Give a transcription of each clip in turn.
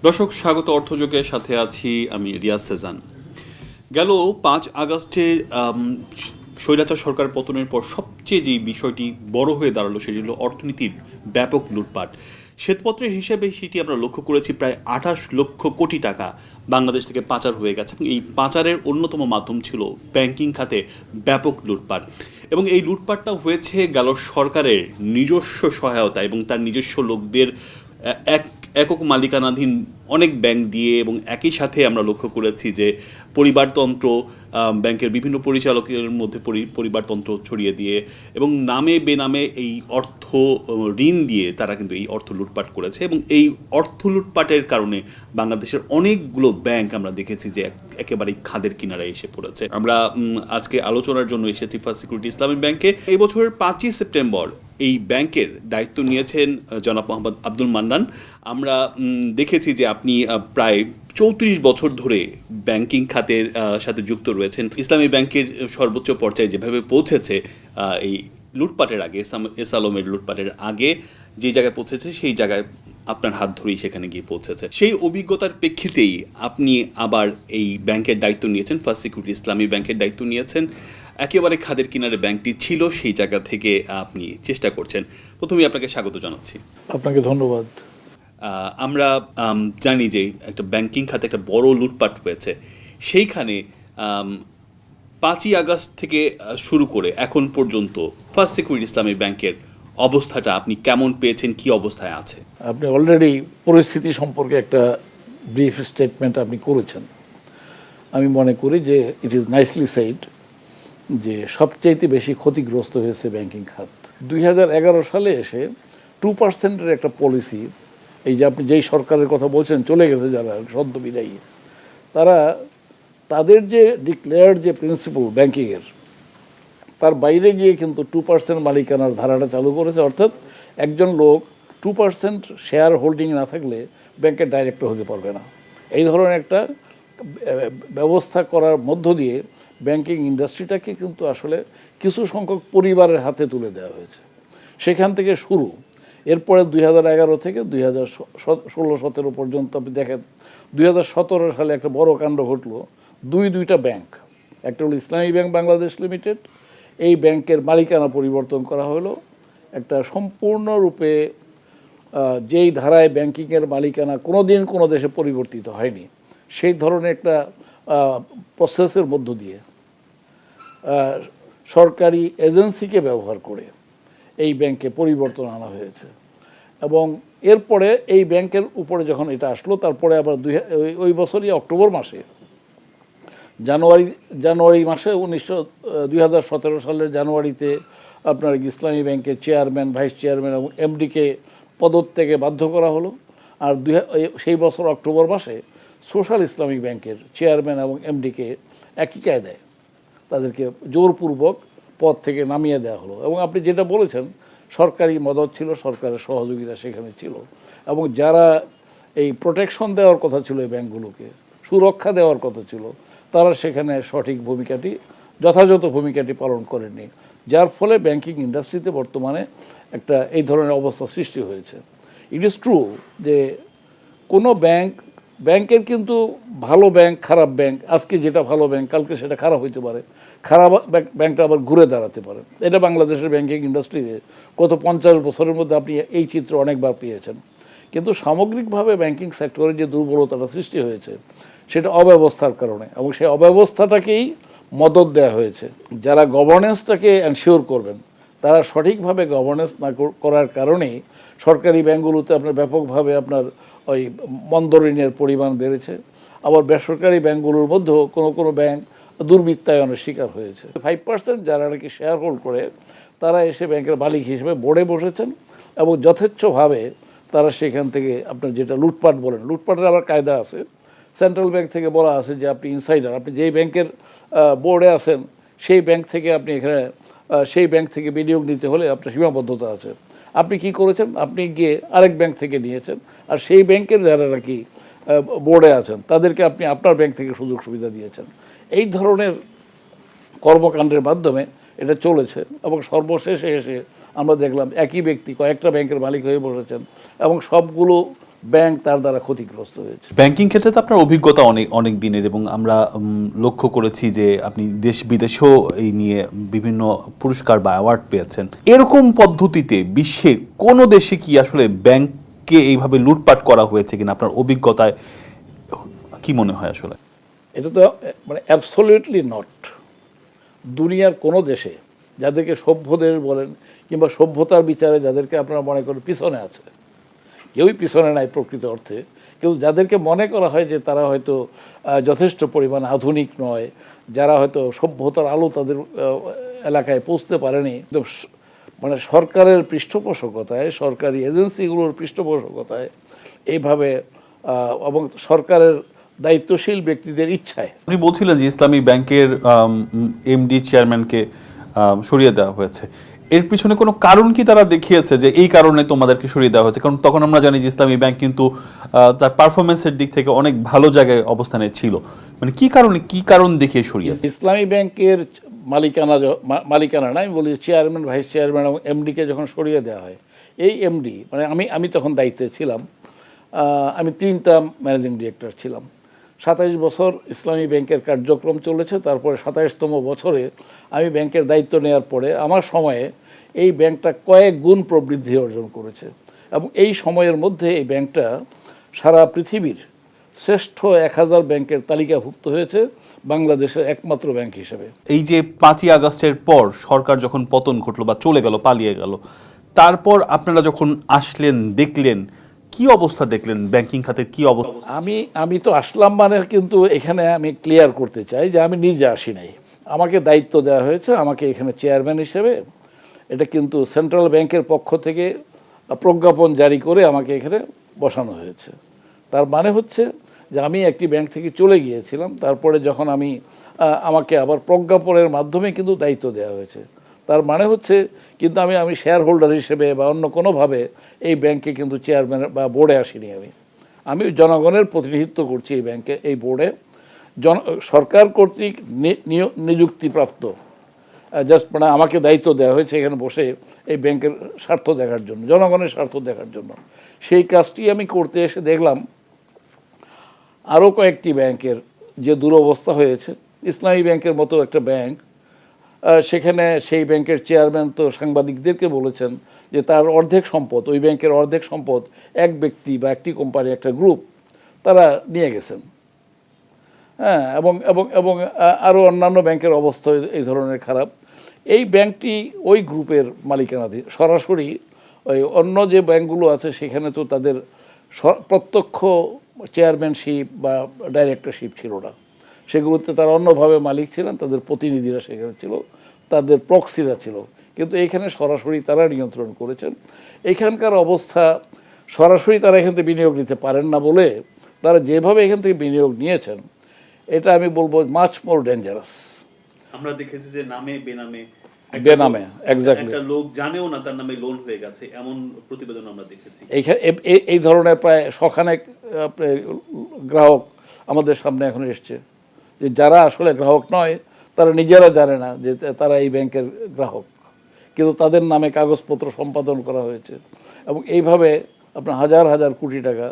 দর্শক স্বাগত অর্থযোগের সাথে আছি আমি রিয়াজ সেজান। গেল 5 আগস্টের স্বৈরাচার সরকার পতনের পর সবচেয়ে যে বিষয়টি বড় হয়ে দাঁড়ালো সেটি হলো অর্থনীতির ব্যাপক লুটপাট। শ্বেতপত্রের হিসেবে সেটি আমরা লক্ষ্য করেছি, প্রায় 28 লক্ষ কোটি টাকা বাংলাদেশ থেকে পাচার হয়ে গেছে এবং এই পাচারের অন্যতম মাধ্যম ছিল ব্যাংকিং খাতে ব্যাপক লুটপাট। এবং এই লুটপাটটা হয়েছে গেল সরকারের নিজস্ব সহায়তা এবং তার নিজস্ব লোকদের এক একক মালিকানাধীন অনেক ব্যাংক দিয়ে, এবং একই সাথে আমরা লক্ষ্য করেছি যে পরিবারতন্ত্র, ব্যাংকের বিভিন্ন পরিচালকের মধ্যে পরিবারতন্ত্র ছড়িয়ে দিয়ে এবং নামে বেনামে এই অর্থ ঋণ দিয়ে তারা কিন্তু এই অর্থ লুটপাট করেছে। এবং এই অর্থ লুটপাটের কারণে বাংলাদেশের অনেকগুলো ব্যাংক আমরা দেখেছি যে একেবারেই খাদের কিনারায় এসে পড়েছে। আমরা আজকে আলোচনার জন্য এসেছি ফার্স্ট সিকিউরিটি ইসলামী ব্যাংকে। এই বছরের 5ই সেপ্টেম্বর এই ব্যাংকের দায়িত্ব নিয়েছেন জনাব মোহাম্মদ আব্দুল মান্নান। আমরা দেখেছি যে আপনি প্রায় 34 বছর ধরে ব্যাংকিং খাতের সাথে যুক্ত রয়েছেন। ইসলামী ব্যাংকের সর্বোচ্চ পর্যায়ে যেভাবে পৌঁছেছে এই লুটপাটের আগে, এস আলমের লুটপাটের আগে যে জায়গায় পৌঁছেছে সেই জায়গায় আপনার হাত ধরেই সেখানে গিয়ে পৌঁছেছে। সেই অভিজ্ঞতার প্রেক্ষিতেই আপনি আবার এই ব্যাংকের দায়িত্ব নিয়েছেন, ফার্স্ট সিকিউরিটি ইসলামী ব্যাংকের দায়িত্ব নিয়েছেন। একেবারে খাদের কিনারে ব্যাংকটি ছিল, সেই জায়গা থেকে আপনি চেষ্টা করছেন। প্রথমেই আপনাকে স্বাগত জানাচ্ছি। আপনাকে ধন্যবাদ। আমরা জানি যে একটা ব্যাংকিং খাতে একটা বড় লুটপাট হয়েছে। সেইখানে 5ই আগস্ট থেকে শুরু করে এখন পর্যন্ত ফার্স্ট সিকিউরিটি ইসলামী ব্যাংকের অবস্থাটা আপনি কেমন পেয়েছেন, কি অবস্থায় আছে? আপনি অলরেডি পরিস্থিতি সম্পর্কে একটা ব্রিফ স্টেটমেন্ট আপনি করেছেন। আমি মনে করি যে ইট ইজ নাইসলি সেড যে সবচাইতে বেশি ক্ষতিগ্রস্ত হয়েছে ব্যাংকিং খাত। 2011 সালে এসে 2%-এর একটা পলিসি, এই যে আপনি যেই সরকারের কথা বলছেন চলে গেছে যারা সদ্য বিদায়ী, তারা তাদের যে ডিক্লেয়ার্ড যে প্রিন্সিপাল ব্যাংকিংয়ের তার বাইরে গিয়ে কিন্তু 2% মালিকানার ধারাটা চালু করেছে। অর্থাৎ একজন লোক 2% শেয়ার হোল্ডিং না থাকলে ব্যাংকের ডাইরেক্টর হতে পারবে না। এই ধরনের একটা ব্যবস্থা করার মধ্য দিয়ে ব্যাংকিং ইন্ডাস্ট্রিটাকে কিন্তু আসলে কিছু সংখ্যক পরিবারের হাতে তুলে দেওয়া হয়েছে। সেখান থেকে শুরু। এরপরে 2011 থেকে 2016-17 পর্যন্ত আপনি দেখেন 2017 সালে একটা বড় কাণ্ড ঘটলো। দুইটা ব্যাংক, একটা হলো ইসলামী ব্যাংক বাংলাদেশ লিমিটেড, এই ব্যাংকের মালিকানা পরিবর্তন করা হলো। একটা সম্পূর্ণরূপে যেই ধারায় ব্যাংকিংয়ের মালিকানা কোনো দিন কোনো দেশে পরিবর্তিত হয়নি, সেই ধরনের একটা প্রসেসের মধ্য দিয়ে সরকারি এজেন্সিকে ব্যবহার করে এই ব্যাংকে পরিবর্তন আনা হয়েছে। এবং এরপরে এই ব্যাংকের উপরে যখন এটা আসলো, তারপরে আবার ওই বছরই অক্টোবর মাসে জানুয়ারি মাসে 2017 সালের জানুয়ারিতে আপনার ইসলামী ব্যাংকের চেয়ারম্যান, ভাইস চেয়ারম্যান এবং এমডিকে পদত্যাগে বাধ্য করা হলো। আর সেই বছর অক্টোবর মাসে সোশ্যাল ইসলামিক ব্যাংকের চেয়ারম্যান এবং এমডিকে একই কায়দায় তাদেরকে জোরপূর্বক পদ থেকে নামিয়ে দেওয়া হলো। এবং আপনি যেটা বলেছেন, সরকারি মদত ছিল, সরকারের সহযোগিতা সেখানে ছিল, এবং যারা এই প্রোটেকশন দেওয়ার কথা ছিল এই ব্যাংকগুলোকে, সুরক্ষা দেওয়ার কথা ছিল, তারা সেখানে সঠিক ভূমিকাটি, যথাযথ ভূমিকাটি পালন করেনি, যার ফলে ব্যাংকিং ইন্ডাস্ট্রিতে বর্তমানে একটা এই ধরনের অবস্থা সৃষ্টি হয়েছে। ইট ইজ ট্রু যে কোনো ব্যাংকের কিন্তু ভালো ব্যাংক, খারাপ ব্যাংক, আজকে যেটা ভালো ব্যাংক কালকে সেটা খারাপ হইতে পারে, খারাপ ব্যাংকটা আবার ঘুরে দাঁড়াতে পারে। এটা বাংলাদেশের ব্যাংকিং ইন্ডাস্ট্রিতে গত 50 বছরের মধ্যে আপনি এই চিত্র অনেকবার পেয়েছেন। কিন্তু সামগ্রিকভাবে ব্যাংকিং সেক্টরে যে দুর্বলতাটা সৃষ্টি হয়েছে সেটা অব্যবস্থার কারণে, এবং সেই অব্যবস্থাটাকেই মদত দেওয়া হয়েছে। যারা গভর্নেন্সটাকে এনশিওর করবেন তারা সঠিকভাবে গভর্নেন্স না করার কারণেই সরকারি ব্যাংকগুলোতে আপনার ব্যাপকভাবে আপনার ওই বন্ধ ঋণের পরিমাণ বেড়েছে। আবার বেসরকারি ব্যাংকগুলোর মধ্যেও কোনো ব্যাংক দুর্বৃত্তায়নের শিকার হয়েছে। 5% যারা নাকি শেয়ার হোল্ড করে তারা এসে ব্যাংকের মালিক হিসেবে বোর্ডে বসেছেন এবং যথেচ্ছভাবে তারা সেখান থেকে আপনার যেটা লুটপাট বলেন, লুটপাটের আবার কায়দা আছে। সেন্ট্রাল ব্যাংক থেকে বলা আছে যে আপনি ইনসাইডার, আপনি যেই ব্যাংকের বোর্ডে আছেন সেই ব্যাংক থেকে আপনি এখানে সেই ব্যাংক থেকে বিনিয়োগ নিতে হলে আপনার সীমাবদ্ধতা আছে। আপনি কি করেছেন, আপনি গিয়ে আরেক ব্যাংক থেকে নিয়েছেন, আর সেই ব্যাংকের যারা নাকি বোর্ডে আছেন তাদেরকে আপনি আপনার ব্যাংক থেকে সুযোগ সুবিধা দিয়েছেন। এই ধরনের কর্মকাণ্ডের মাধ্যমে এটা চলেছে, এবং সর্বশেষে এসে আমরা দেখলাম একই ব্যক্তি কয়েকটা ব্যাংকের মালিক হয়ে বসেছেন এবং সবগুলো ব্যাংক তার দ্বারা ক্ষতিগ্রস্ত হয়েছে। ব্যাংকিং ক্ষেত্রে তো আপনার অভিজ্ঞতা অনেক অনেক দিনের, এবং আমরা লক্ষ্য করেছি যে আপনি দেশ বিদেশেও এই নিয়ে বিভিন্ন পুরস্কার বা অ্যাওয়ার্ড পেয়েছেন। এরকম পদ্ধতিতে বিশ্বে কোনো দেশে কি আসলে ব্যাংককে এইভাবে লুটপাট করা হয়েছে কিনা, আপনার অভিজ্ঞতায় কি মনে হয় আসলে? এটা তো মানে অ্যাবসলিউটলি নট। দুনিয়ার কোনো দেশে যাদেরকে সভ্য দেশ বলেন কিংবা সভ্যতার বিচারে যাদেরকে আপনারা মনে করেন পিছনে আছে, কেউই পিছনে নাই প্রকৃত অর্থে, কিন্তু যাদেরকে মনে করা হয় যে তারা হয়তো যথেষ্ট পরিমাণ আধুনিক নয়, যারা হয়তো সভ্যতার আলো তাদের এলাকায় পৌঁছতে পারেনি, মানে সরকারের পৃষ্ঠপোষকতায়, সরকারি এজেন্সিগুলোর পৃষ্ঠপোষকতায় এইভাবে এবং সরকারের দায়িত্বশীল ব্যক্তিদের ইচ্ছায়। আপনি বলছিলেন যে ইসলামী ব্যাংকের এমডি চেয়ারম্যানকে সরিয়ে দেওয়া হয়েছে, এর পিছনে কোনো কারণ কি তারা দেখিয়েছে যে এই কারণে তোমাদেরকে সরিয়ে দেওয়া হয়েছে? কারণ তখন আমরা জানি যে ইসলামী ব্যাংক কিন্তু তার পারফরমেন্সের দিক থেকে অনেক ভালো জায়গায় অবস্থানে ছিল, মানে কি কারণ দেখিয়ে সরিয়েছে? ইসলামী ব্যাংকের মালিকানা না, আমি বলি চেয়ারম্যান, ভাইস চেয়ারম্যান এবং এমডিকে যখন সরিয়ে দেওয়া হয়, এই এমডি মানে আমি তখন দায়িত্বে ছিলাম, আমি 3টা ম্যানেজিং ডিরেক্টর ছিলাম। 27 বছর ইসলামী ব্যাংকের কার্যক্রম চলেছে। তারপরে 27তম বছরে আমি ব্যাংকের দায়িত্ব নেওয়ার পরে আমার সময়ে এই ব্যাংকটা কয়েক গুণ প্রবৃদ্ধি অর্জন করেছে, এবং এই সময়ের মধ্যে এই ব্যাংকটা সারা পৃথিবীর শ্রেষ্ঠ 1000 ব্যাংকের তালিকাভুক্ত হয়েছে বাংলাদেশের একমাত্র ব্যাংক হিসেবে। এই যে 5ই আগস্টের পর সরকার যখন পতন ঘটলো বা চলে গেল, পালিয়ে গেল, তারপর আপনারা যখন আসলেন, দেখলেন কি অবস্থা, দেখলেন ব্যাংকিং খাতের কি অবস্থা? আমি তো আসলাম মানে, কিন্তু এখানে আমি ক্লিয়ার করতে চাই যে আমি নিজে আসি নাই, আমাকে দায়িত্ব দেওয়া হয়েছে আমাকে এখানে চেয়ারম্যান হিসেবে। এটা কিন্তু সেন্ট্রাল ব্যাংকের পক্ষ থেকে প্রজ্ঞাপন জারি করে আমাকে এখানে বসানো হয়েছে। তার মানে হচ্ছে যে আমি একটি ব্যাংক থেকে চলে গিয়েছিলাম, তারপরে যখন আমাকে আবার প্রজ্ঞাপনের মাধ্যমে কিন্তু দায়িত্ব দেওয়া হয়েছে। তার মানে হচ্ছে কিন্তু আমি শেয়ার হোল্ডার হিসেবে বা অন্য কোনোভাবে এই ব্যাংকে কিন্তু চেয়ারম্যান বা বোর্ডে আসিনি। আমি জনগণের প্রতিনিধিত্ব করছি এই ব্যাংকে, এই বোর্ডে। সরকার কর্তৃক নিযুক্তিপ্রাপ্ত, জাস্ট মানে আমাকে দায়িত্ব দেওয়া হয়েছে এখানে বসে এই ব্যাংকের স্বার্থ দেখার জন্য, জনগণের স্বার্থ দেখার জন্য। সেই কাজটি আমি করতে এসে দেখলাম আরও কয়েকটি ব্যাংকের যে দুরবস্থা হয়েছে। ইসলামী ব্যাংকের মতো একটা ব্যাংক, সেখানে সেই ব্যাংকের চেয়ারম্যান তো সাংবাদিকদেরকে বলেছেন যে তার অর্ধেক সম্পদ, ওই ব্যাংকের অর্ধেক সম্পদ এক ব্যক্তি বা একটি কোম্পানি, একটা গ্রুপ তারা নিয়ে গেছেন। হ্যাঁ, এবং এবং এবং আরও অন্যান্য ব্যাংকের অবস্থা এই ধরনের খারাপ। এই ব্যাংকটি ওই গ্রুপের মালিকানাধীন, সরাসরি ওই অন্য যে ব্যাংকগুলো আছে সেখানে তো তাদের প্রত্যক্ষ চেয়ারম্যানশিপ বা ডাইরেক্টরশিপ ছিল না, সেগুলোতে তারা অন্যভাবে মালিক ছিলেন, তাদের প্রতিনিধিরা সেখানে ছিল, তাদের প্রক্সিরা ছিল, কিন্তু এইখানে সরাসরি তারা নিয়ন্ত্রণ করেছেন। এইখানকার অবস্থা, সরাসরি তারা এখান থেকে বিনিয়োগ নিতে পারেন না বলে তারা যেভাবে এখান থেকে বিনিয়োগ নিয়েছেন, এটা আমি বলবো মাচ মোর ডেঞ্জারাস। আমরা দেখেছি যে নামে বেনামে এক্স্যাক্টলি একটা লোক জানেও না তার নামে লোন হয়ে গেছে, এমন প্রতিবেদন আমরা দেখেছি। এই ধরনের প্রায় শখানেক গ্রাহক আমাদের সামনে এখন এসছে, যে যারা আসলে গ্রাহক নয়, তারা নিজেরা জানে না যে তারা এই ব্যাংকের গ্রাহক, কিন্তু তাদের নামে কাগজপত্র সম্পাদন করা হয়েছে, এবং এইভাবে আপনার হাজার হাজার কোটি টাকা।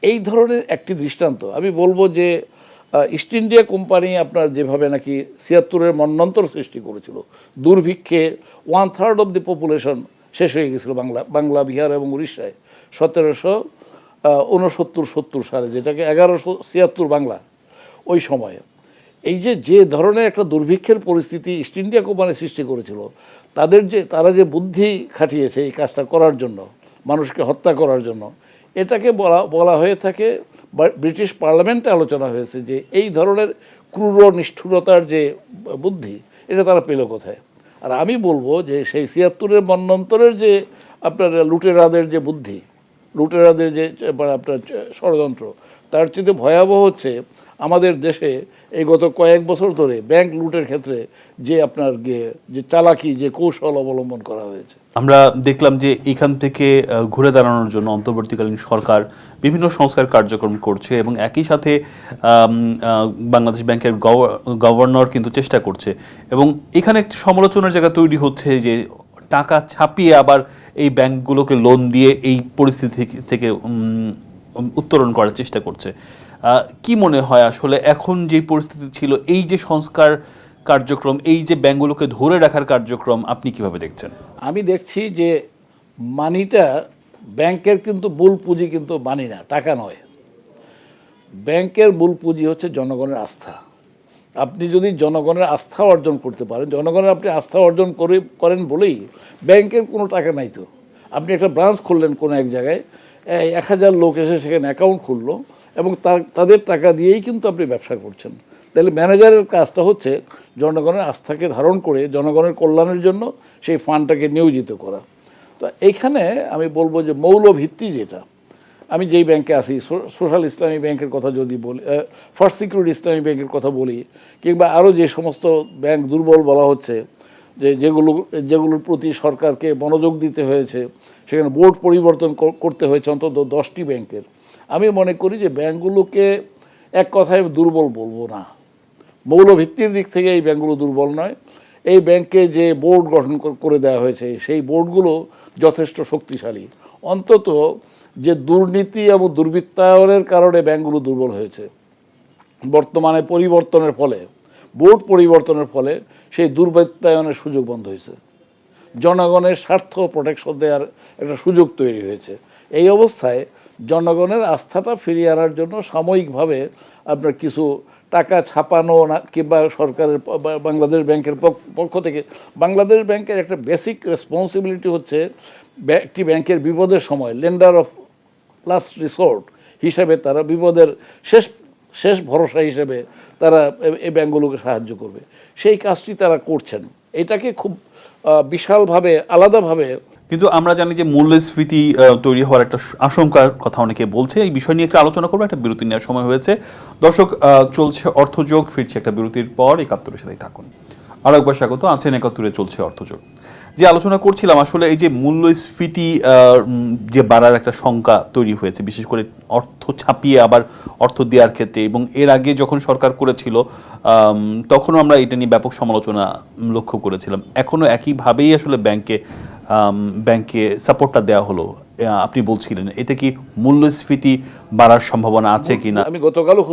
এই ধরনের একটি দৃষ্টান্ত আমি বলবো যে ইস্ট ইন্ডিয়া কোম্পানি আপনার যেভাবে নাকি 76-এর মন্বন্তর সৃষ্টি করেছিল, দুর্ভিক্ষে 1/3 অফ দি পপুলেশন শেষ হয়ে গেছিলো বাংলা, বিহার এবং উড়িষ্যায় 1769-70 সালে, যেটাকে 1176 বাংলা ওই সময়ে। এই যে ধরনের একটা দুর্ভিক্ষের পরিস্থিতি ইস্ট ইন্ডিয়া কোম্পানি সৃষ্টি করেছিল, তারা যে বুদ্ধি খাটিয়েছে এই কাজটা করার জন্য, মানুষকে হত্যা করার জন্য, এটাকে বলা হয়ে থাকে, ব্রিটিশ পার্লামেন্টে আলোচনা হয়েছে যে এই ধরনের ক্রূর নিষ্ঠুরতার যে বুদ্ধি, এটা তারা পেল কোথায়। আর আমি বলবো যে সেই 76-এর মন্বন্তরের যে আপনার লুটেরাদের যে বুদ্ধি, লুটেরাদের যে আপনার ষড়যন্ত্র, তার চেয়ে ভয়াবহ হচ্ছে আমাদের দেশে এই গত কয়েক বছর ধরে ব্যাংক লুটের ক্ষেত্রে যে আপনার যে চালাকি, যে কৌশল অবলম্বন করা হয়েছে। আমরা দেখলাম যে এখান থেকে ঘুরে দাঁড়ানোর জন্য অন্তর্বর্তীকালীন সরকার বিভিন্ন সংস্কার কার্যক্রম করছে, এবং একই সাথে বাংলাদেশ ব্যাংকের গভর্নর কিন্তু চেষ্টা করছে, এবং এখানে একটি সমালোচনার জায়গা তৈরি হচ্ছে যে টাকা ছাপিয়ে আবার এই ব্যাংকগুলোকে লোন দিয়ে এই পরিস্থিতি থেকে উত্তরণ করার চেষ্টা করছে। কি মনে হয় আসলে এখন যে পরিস্থিতি ছিল, এই যে সংস্কার কার্যক্রম, এই যে ব্যাংকগুলোকে ধরে রাখার কার্যক্রম, আপনি কিভাবে দেখছেন? আমি দেখছি যে মানিটা ব্যাংকের কিন্তু মূল পুঁজি কিন্তু মানি না, টাকা নয়। ব্যাংকের মূল পুঁজি হচ্ছে জনগণের আস্থা। আপনি যদি জনগণের আস্থা অর্জন করতে পারেন, জনগণের আপনি আস্থা অর্জন করেন বলেই ব্যাংকের কোনো টাকা নাই তো। আপনি একটা ব্রাঞ্চ খুললেন কোনো এক জায়গায়, 1000 লোক এসে সেখানে অ্যাকাউন্ট খুললো এবং তাদের টাকা দিয়েই কিন্তু আপনি ব্যবসা করছেন। তাহলে ম্যানেজারের কাজটা হচ্ছে জনগণের আস্থাকে ধারণ করে জনগণের কল্যাণের জন্য সেই ফান্ডটাকে নিয়োজিত করা। তো এইখানে আমি বলবো যে মৌলভিত্তি যেটা, আমি যেই ব্যাংকে আছি, সোশ্যাল ইসলামী ব্যাংকের কথা যদি বলি, ফার্স্ট সিকিউরিটি ইসলামী ব্যাংকের কথা বলি, কিংবা আরও যে সমস্ত ব্যাংক দুর্বল বলা হচ্ছে, যেগুলোর প্রতি সরকারকে মনোযোগ দিতে হয়েছে, সেখানে বোর্ড পরিবর্তন করতে হয়েছে অন্তত 10টি ব্যাংকের। আমি মনে করি যে ব্যাংকগুলোকে এক কথায় দুর্বল বলবো না, মৌলভিত্তির দিক থেকে এই ব্যাংকগুলো দুর্বল নয়। এই ব্যাংকে যে বোর্ড গঠন করে দেওয়া হয়েছে, সেই বোর্ডগুলো যথেষ্ট শক্তিশালী। অন্তত যে দুর্নীতি এবং দুর্বৃত্তায়নের কারণে ব্যাংকগুলো দুর্বল হয়েছে, বর্তমানে পরিবর্তনের ফলে, বোর্ড পরিবর্তনের ফলে সেই দুর্বৃত্তায়নের সুযোগ বন্ধ হয়েছে, জনগণের স্বার্থ প্রোটেকশন দেওয়ার একটা সুযোগ তৈরি হয়েছে। এই অবস্থায় জনগণের আস্থাটা ফিরিয়ে আনার জন্য সাময়িকভাবে আপনার কিছু টাকা ছাপানো না, কিংবা সরকারের বাংলাদেশ ব্যাংকের পক্ষ থেকে, বাংলাদেশ ব্যাংকের একটা বেসিক রেসপন্সিবিলিটি হচ্ছে একটি ব্যাংকের বিপদের সময় লেন্ডার অফ লাস্ট রিসোর্ট হিসাবে, তারা বিপদের শেষ ভরসা হিসেবে তারা এই ব্যাংকগুলোকে সাহায্য করবে। সেই কাজটি তারা করছেন। এটাকে খুব বিশালভাবে আলাদাভাবে, কিন্তু আমরা জানি যে মূল্যস্ফীতি তৈরি হওয়ার একটা আশঙ্কার কথা অনেকে বলছে। এই বিষয় নিয়ে একটু আলোচনা করবো, একটা বিরতি নেওয়ার সময় হয়েছে। দর্শক, চলছে অর্থযোগ, ফিরছে একটা বিরতির পর। 71-এর সাথেই থাকুন। আরো একবার স্বাগত, আছেন 71-এ চলছে অর্থযোগ। যে আলোচনা করছিলাম আসলে এই যে মূল্যস্ফীতি যে বাড়ার একটা শঙ্কা তৈরি হয়েছে, বিশেষ করে অর্থ ছাপিয়ে আবার অর্থ দেওয়ার ক্ষেত্রে, এবং এর আগে যখন সরকার করেছিল তখনও আমরা এটা নিয়ে ব্যাপক সমালোচনা লক্ষ্য করেছিলাম। এখনো একইভাবেই আসলে ব্যাংকে সাপোর্টটা দেওয়া হলো। আপনি বলছিলেন এতে কি মূল্যস্ফীতি বাড়ার সম্ভাবনা আছে কিনা? আমি গতকালও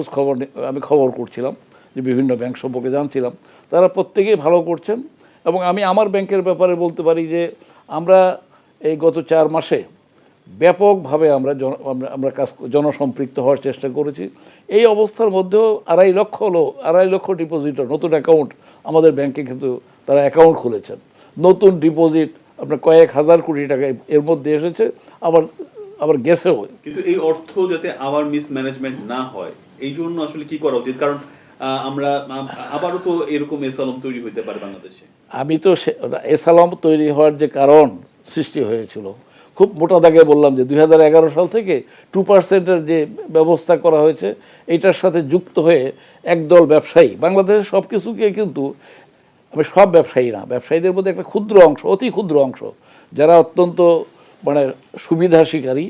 আমি খবর করছিলাম, যে বিভিন্ন ব্যাংক সম্পর্কে জানছিলাম, তারা প্রত্যেকেই ভালো করছেন। এবং আমি আমার ব্যাংকের ব্যাপারে বলতে পারি যে আমরা এই গত 4 মাসে ব্যাপকভাবে আমরা জনসম্পৃক্ত হওয়ার চেষ্টা করেছি। এই অবস্থার মধ্যেও 2.5 লক্ষ ডিপোজিটর নতুন অ্যাকাউন্ট আমাদের ব্যাংকে কিন্তু তারা অ্যাকাউন্ট খুলেছেন। নতুন ডিপোজিট আপনার কয়েক হাজার কোটি টাকা এর মধ্যে এসেছে, আবার গেছেও। কিন্তু এই অর্থ যাতে আবার মিসম্যানেজমেন্ট না হয়, এই জন্য আসলে কি করা উচিত? কারণ আমরা আবারও তো এরকম এসালাম তৈরি হইতে পারে বাংলাদেশে। আমি তো এসালাম তৈরি হওয়ার যে কারণ সৃষ্টি হয়েছিল, খুব মোটা দাগে বললাম যে 2011 সাল থেকে 2%-এর যে ব্যবস্থা করা হয়েছে, এটার সাথে যুক্ত হয়ে একদল ব্যবসায়ী, বাংলাদেশের সব কিছুকে কিন্তু, আমি সব ব্যবসায়ী না, ব্যবসায়ীদের মধ্যে একটা ক্ষুদ্র অংশ, অতি ক্ষুদ্র অংশ, যারা অত্যন্ত মানে সুবিধা শিকারী,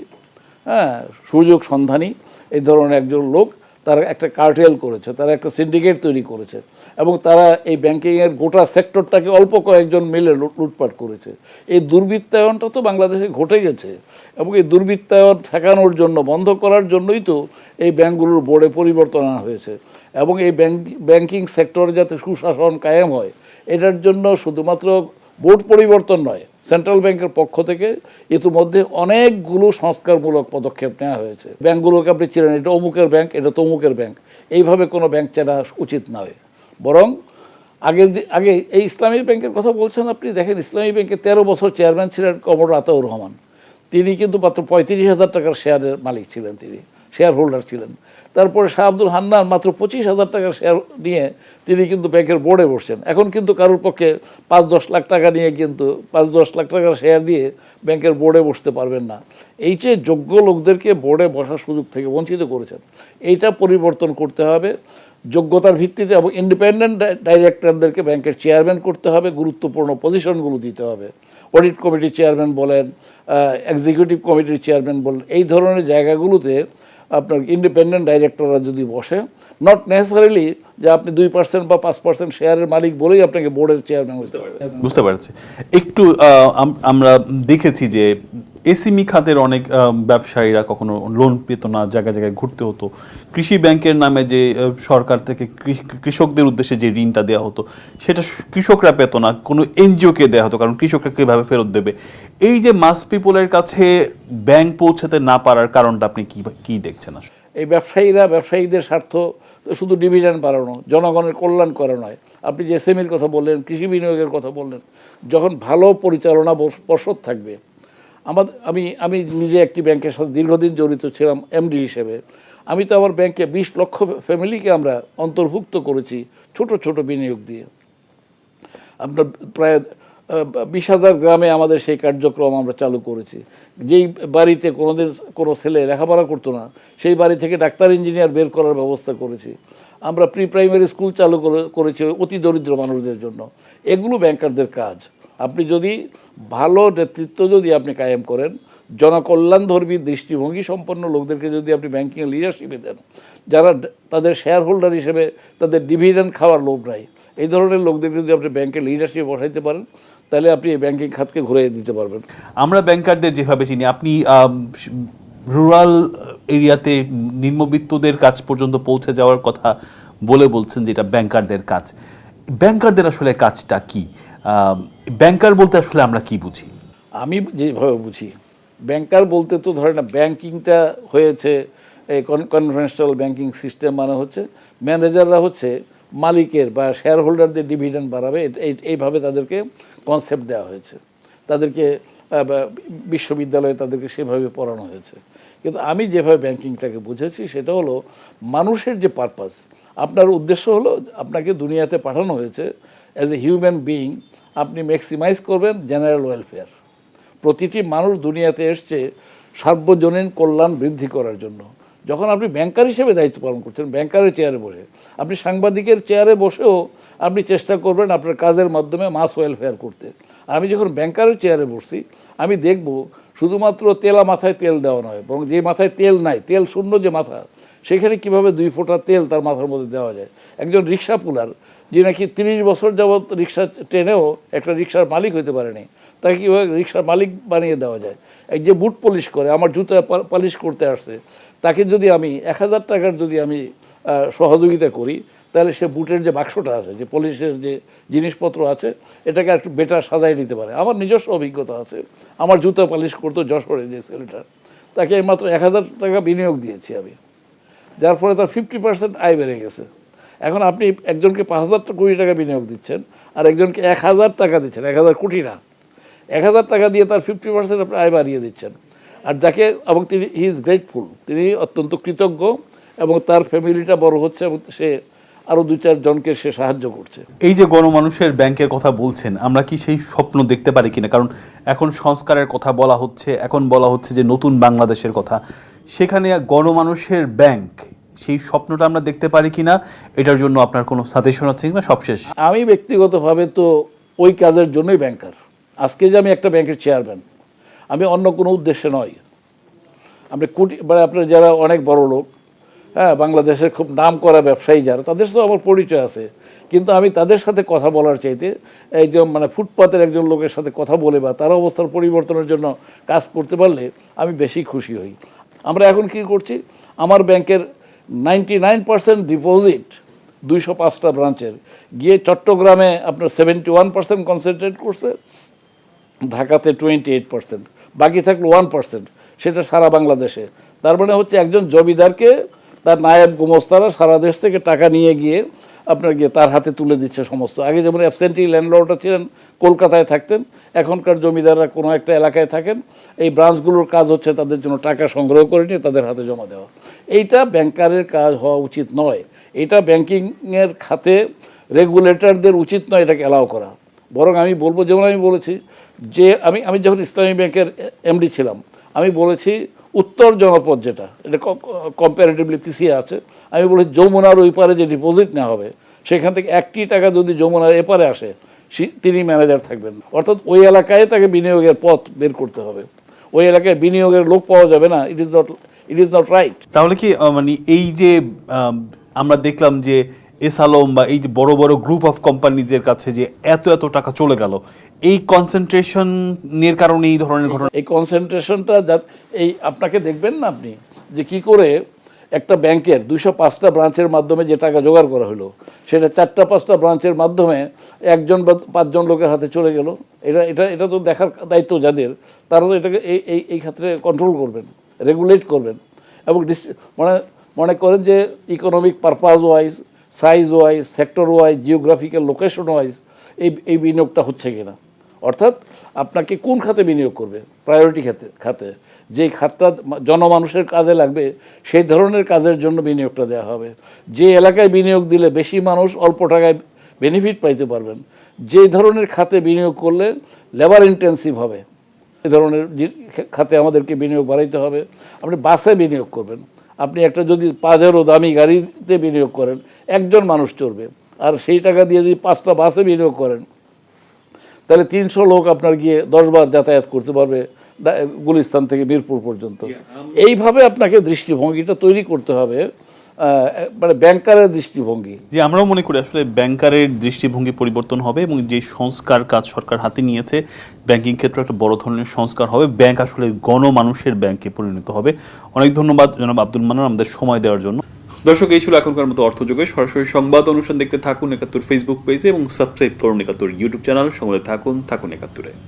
সুযোগ সন্ধানী, এই ধরনের একজন লোক, তারা একটা কার্টেল করেছে, তারা একটা সিন্ডিকেট তৈরি করেছে, এবং তারা এই ব্যাংকিংয়ের গোটা সেক্টরটাকে অল্প কয়েকজন মিলে লুটপাট করেছে। এই দুর্বৃত্তায়নটা তো বাংলাদেশে ঘটে গেছে, এবং এই দুর্বৃত্তায়ন ঠেকানোর জন্য, বন্ধ করার জন্যই তো এই ব্যাংকগুলোর বোর্ডে পরিবর্তন আনা হয়েছে। এবং এই ব্যাংকিং সেক্টরে যাতে সুশাসন কায়েম হয়, এটার জন্য শুধুমাত্র বোর্ড পরিবর্তন নয়, সেন্ট্রাল ব্যাংকের পক্ষ থেকে ইতিমধ্যে অনেকগুলো সংস্কারমূলক পদক্ষেপ নেওয়া হয়েছে। ব্যাংকগুলোকে আপনি চিনেন, এটা অমুকের ব্যাংক, এটা তমুকের ব্যাংক, এইভাবে কোনো ব্যাংক চেনা উচিত নয়। বরং আগে এই ইসলামী ব্যাংকের কথা বলছেন আপনি, দেখেন ইসলামী ব্যাংকে 13 বছর চেয়ারম্যান ছিলেন কমর আতাউর রহমান। তিনি কিন্তু মাত্র 35,000 টাকার শেয়ারের মালিক ছিলেন, তিনি শেয়ার হোল্ডার ছিলেন। তারপরে শাহ আব্দুল হান্নান মাত্র 25,000 টাকার শেয়ার নিয়ে তিনি কিন্তু ব্যাংকের বোর্ডে বসছেন। এখন কিন্তু কারোর পক্ষে 5-10 লাখ টাকা নিয়ে, কিন্তু 5-10 লাখ টাকার শেয়ার দিয়ে ব্যাংকের বোর্ডে বসতে পারবেন না। এই যে যোগ্য লোকদেরকে বোর্ডে বসার সুযোগ থেকে বঞ্চিত করেছেন, এইটা পরিবর্তন করতে হবে যোগ্যতার ভিত্তিতে, এবং ইন্ডিপেন্ডেন্ট ডাইরেক্টরদেরকে ব্যাংকের চেয়ারম্যান করতে হবে, গুরুত্বপূর্ণ পজিশনগুলো দিতে হবে। অডিট কমিটির চেয়ারম্যান বলেন, এক্সিকিউটিভ কমিটির চেয়ারম্যান বলেন, এই ধরনের জায়গাগুলোতে আপনার ইন্ডিপেন্ডেন্ট ডাইরেক্টররা যদি বসে, নট নেসেসারিলি যে আপনি 2% বা 5% শেয়ারের মালিক বলেই আপনাকে বোর্ডের চেয়ারম্যান হতে পারবে। বুঝতে পারছি। একটু আমরা দেখেছি যে এসএমই খাতের অনেক ব্যবসায়ীরা কখনো লোন পেত না, জায়গায় জায়গায় ঘুরতে হতো। কৃষি ব্যাংকের নামে যে সরকার থেকে কৃষকদের উদ্দেশ্যে যে ঋণটা দেওয়া হতো সেটা কৃষকরা পেত না, কোনো এনজিওকে দেওয়া হতো, কারণ কৃষকরা কীভাবে ফেরত দেবে। এই যে মাস পিপলের কাছে ব্যাংক পৌঁছাতে না পারার কারণটা আপনি কি দেখছেন আসলে? এই ব্যবসায়ীদের স্বার্থ তো শুধু ডিভিডেন্ড বাড়ানো, জনগণের কল্যাণ করা নয়। আপনি যে এসএমইর কথা বললেন, কৃষি বিনিয়োগের কথা বললেন, যখন ভালো পরিচালনা পর্ষদ থাকবে, আমি নিজে একটি ব্যাংকের সাথে দীর্ঘদিন জড়িত ছিলাম এমডি হিসেবে। আমি তো আমার ব্যাংকে 20 লক্ষ ফ্যামিলিকে আমরা অন্তর্ভুক্ত করেছি ছোট ছোট বিনিয়োগ দিয়ে। আপনার প্রায় 20,000 গ্রামে আমাদের সেই কার্যক্রম আমরা চালু করেছি। যেই বাড়িতে কোনোদিন কোনো ছেলে লেখাপড়া করতো না, সেই বাড়ি থেকে ডাক্তার ইঞ্জিনিয়ার বের করার ব্যবস্থা করেছি। আমরা প্রি প্রাইমারি স্কুল চালু করেছি অতি দরিদ্র মানুষদের জন্য। এগুলো ব্যাংকারদের কাজ। আপনি যদি ভালো নেতৃত্ব যদি আপনি কায়েম করেন, জনকল্যাণধর্মী দৃষ্টিভঙ্গি সম্পন্ন লোকদেরকে যদি আপনি ব্যাংকিং লিডারশিপে দেন, যারা তাদের শেয়ার হোল্ডার হিসেবে তাদের ডিভিডেন্ড খাওয়ার লোভ নাই, এই ধরনের লোকদেরকে যদি আপনি ব্যাংকের লিডারশিপে বসাইতে পারেন, তাহলে আপনি এই ব্যাংকিং খাতকে ঘুরিয়ে দিতে পারবেন। আমরা ব্যাংকারদের যেভাবে চিনি, আপনি রুরাল এরিয়াতে নিম্নবিত্তদের কাছ পর্যন্ত পৌঁছে যাওয়ার কথা বলছেন, যেটা ব্যাংকারদের কাজ। ব্যাংকারদের আসলে কাজটা কি? ব্যাংকার বলতে আসলে আমরা কি বুঝি? আমি যেভাবে বুঝি, ব্যাংকার বলতে তো ধরেন না, ব্যাংকিংটা হয়েছে এই কনভেনশনাল ব্যাংকিং সিস্টেম, মানে হচ্ছে ম্যানেজাররা হচ্ছে মালিকের বা শেয়ার হোল্ডারদের ডিভিডেন্ড বাড়াবে, এইভাবে তাদেরকে কনসেপ্ট দেওয়া হয়েছে। তাদেরকে বিশ্ববিদ্যালয়ে তাদেরকে সেভাবে পড়ানো হয়েছে। কিন্তু আমি যেভাবে ব্যাংকিংটাকে বুঝেছি সেটা হলো মানুষের যে পারপাস, আপনার উদ্দেশ্য হলো আপনাকে দুনিয়াতে পাঠানো হয়েছে অ্যাজ এ হিউম্যান বিইং, আপনি ম্যাক্সিমাইজ করবেন জেনারেল ওয়েলফেয়ার। প্রতিটি মানুষ দুনিয়াতে এসছে সার্বজনীন কল্যাণ বৃদ্ধি করার জন্য। যখন আপনি ব্যাংকার হিসেবে দায়িত্ব পালন করছেন, ব্যাংকারের চেয়ারে বসে, আপনি সাংবাদিকের চেয়ারে বসেও আপনি চেষ্টা করবেন আপনার কাজের মাধ্যমে মাস ওয়েলফেয়ার করতে। আমি যখন ব্যাংকারের চেয়ারে বসছি, আমি দেখব শুধুমাত্র তেলা মাথায় তেল দেওয়া নয়, বরং যে মাথায় তেল নাই, তেল শূন্য যে মাথা, সেখানে কিভাবে 2 ফোঁটা তেল তার মাথার মধ্যে দেওয়া যায়। একজন রিক্সা পুলার যে নাকি 30 বছর যাবৎ রিক্সা ট্রেনেও একটা রিক্সার মালিক হতে পারেনি, তাকে কীভাবে রিক্সার মালিক বানিয়ে দেওয়া যায়। এই যে বুট পলিশ করে, আমার জুতা পালিশ করতে আসছে, তাকে যদি আমি 1000 টাকার যদি আমি সহযোগিতা করি, তাহলে সে বুটের যে বাক্সটা আছে, যে পলিশের যে জিনিসপত্র আছে, এটাকে একটু বেটার সাজাই নিতে পারে। আমার নিজস্ব অভিজ্ঞতা আছে, আমার জুতা পালিশ করতো যশোরে যে ছেলেটার, তাকে মাত্র 1000 টাকা বিনিয়োগ দিয়েছি আমি, যার ফলে তার 50% আয় বেড়ে গেছে। এখন আপনি একজনকে 5,000 কোটি টাকা বিনিয়োগ দিচ্ছেন, আর একজনকে 1000 টাকা দিচ্ছেন, 1000 কোটি না, 1000 টাকা দিয়ে তার 50% আপনি আয় বাড়িয়ে দিচ্ছেন। আর যাকে, এবং তিনি হি ইজ গ্রেটফুল, তিনি অত্যন্ত কৃতজ্ঞ, এবং তার ফ্যামিলিটা বড় হচ্ছে, এবং সে আরও 2-4 জনকে সে সাহায্য করছে। এই যে গণমানুষের ব্যাংকের কথা বলছেন, আমরা কি সেই স্বপ্ন দেখতে পারি কিনা? কারণ এখন সংস্কারের কথা বলা হচ্ছে, এখন বলা হচ্ছে যে নতুন বাংলাদেশের কথা, সেখানে গণমানুষের ব্যাংক, সেই স্বপ্নটা আমরা দেখতে পারি কিনা, এটার জন্য আপনার কোনো সাজেশন আছে কিনা? সবশেষ, আমি ব্যক্তিগতভাবে তো ওই কাজের জন্যই ব্যাংকার। আজকে যে আমি একটা ব্যাংকের চেয়ারম্যান, আমি অন্য কোনো উদ্দেশ্যে নয়। আপনি আপনার যারা অনেক বড় লোক, হ্যাঁ, বাংলাদেশের খুব নাম করা ব্যবসায়ী যারা, তাদের সাথে আমার পরিচয় আছে, কিন্তু আমি তাদের সাথে কথা বলার চাইতে একজন মানে ফুটপাতের একজন লোকের সাথে কথা বলে বা তার অবস্থার পরিবর্তনের জন্য কাজ করতে পারলে আমি বেশি খুশি হই। আমরা এখন কি করছি, আমার ব্যাংকের 99% ডিপোজিট 205টা ব্রাঞ্চের গিয়ে চট্টগ্রামে আপনার 71% কনসেন্ট্রেট করছে, ঢাকাতে 28%, বাকি থাকলো 1%, সেটা সারা বাংলাদেশে। তার মানে হচ্ছে একজন জমিদারকে তার নায়েব গোমস্তারা সারা দেশ থেকে টাকা নিয়ে গিয়ে আপনার গিয়ে তার হাতে তুলে দিচ্ছে সমস্ত। আগে যেমন অ্যাবসেন্টি ল্যান্ডলর্ডরা ছিলেন, কলকাতায় থাকতেন, এখনকার জমিদাররা কোনো একটা এলাকায় থাকেন। এই ব্রাঞ্চগুলোর কাজ হচ্ছে তাদের জন্য টাকা সংগ্রহ করে নিয়ে তাদের হাতে জমা দেওয়া। এইটা ব্যাংকারের কাজ হওয়া উচিত নয়। এটা ব্যাংকিংয়ের খাতে রেগুলেটরদের উচিত নয় এটাকে অ্যালাউ করা। বরং আমি বলবো, যেমন আমি বলেছি যে আমি যখন ইসলামী ব্যাংকের এমডি ছিলাম, আমি বলেছি উত্তর জনপদ যেটা, এটা কম্পারেটিভলি পিছিয়ে আছে, আমি বলেছি যমুনার ওই পারে যে ডিপোজিট নেওয়া হবে, সেখান থেকে 1টি টাকা যদি যমুনার এপারে আসে, তিনি ম্যানেজার থাকবেন। অর্থাৎ ওই এলাকায় তাকে বিনিয়োগের পথ বের করতে হবে। ওই এলাকায় বিনিয়োগের লোক পাওয়া যাবে না, ইট ইজ নট রাইট। তাহলে কি মানে এই যে আমরা দেখলাম যে এস আলম বা এই যে বড় বড় গ্রুপ অফ কোম্পানিজের কাছে যে এত এত টাকা চলে গেল, এই কনসেন্ট্রেশনের কারণে এই ধরনের ঘটনা? এই কনসেন্ট্রেশনটা এই আপনাকে দেখবেন না আপনি যে কি করে একটা ব্যাংকের 205টা ব্রাঞ্চের মাধ্যমে যে টাকা জোগাড় করা হলো সেটা 4টা-5টা ব্রাঞ্চের মাধ্যমে একজন বা 5জন লোকের হাতে চলে গেল। এটা তো দেখার দায়িত্ব যাদের, তারা তো এটাকে এই ক্ষেত্রে কন্ট্রোল করবেন, রেগুলেট করবেন এবং মনে করেন যে economic purpose wise, size wise, sector wise, geographical location wise এই বিনিয়োগটা হচ্ছে কিনা, অর্থাৎ আপনাকে কোন খাতে বিনিয়োগ করবে, প্রায়োরিটি খাতে যেই খাতটা জনমানুষের কাজে লাগবে সেই ধরনের কাজের জন্য বিনিয়োগটা দেওয়া হবে। যে এলাকায় বিনিয়োগ দিলে বেশি মানুষ অল্প টাকায় বেনিফিট পাইতে পারবেন, যে ধরনের খাতে বিনিয়োগ করলে লেবার ইন্টেন্সিভ হবে, এই ধরনের খাতে আমাদেরকে বিনিয়োগ বাড়াইতে হবে। আপনি বাসে বিনিয়োগ করবেন, আপনি একটা যদি পাজেরো দামি গাড়িতে বিনিয়োগ করেন একজন মানুষ চড়বে, আর সেই টাকা দিয়ে যদি 5টা বাসে বিনিয়োগ করেন তাহলে 300 লোক আপনার গিয়ে 10 বার যাতায়াত করতে পারবে গুলিস্তান থেকে মিরপুর পর্যন্ত। এইভাবে আপনাকে দৃষ্টিভঙ্গিটা তৈরি করতে হবে, মানে ব্যাংকারের দৃষ্টিভঙ্গি। যে আমরাও মনে করি আসলে ব্যাংকারের দৃষ্টিভঙ্গি পরিবর্তন হবে এবং যে সংস্কার কাজ সরকার হাতে নিয়েছে ব্যাংকিং ক্ষেত্রে একটা বড় ধরনের সংস্কার হবে, ব্যাংক আসলে গণমানুষের ব্যাংকে পরিণত হবে। অনেক ধন্যবাদ জনাব আব্দুল মান্নান আমাদের সময় দেওয়ার জন্য। দর্শক, এই ছিল এখনকার মতো অর্থযোগে সরাসরি সংবাদ অনুষ্ঠান দেখতে থাকুন ৭১ ফেসবুক পেজে এবং সাবস্ক্রাইব করুন ৭১ ইউটিউব চ্যানেল। সঙ্গে থাকুন ৭১।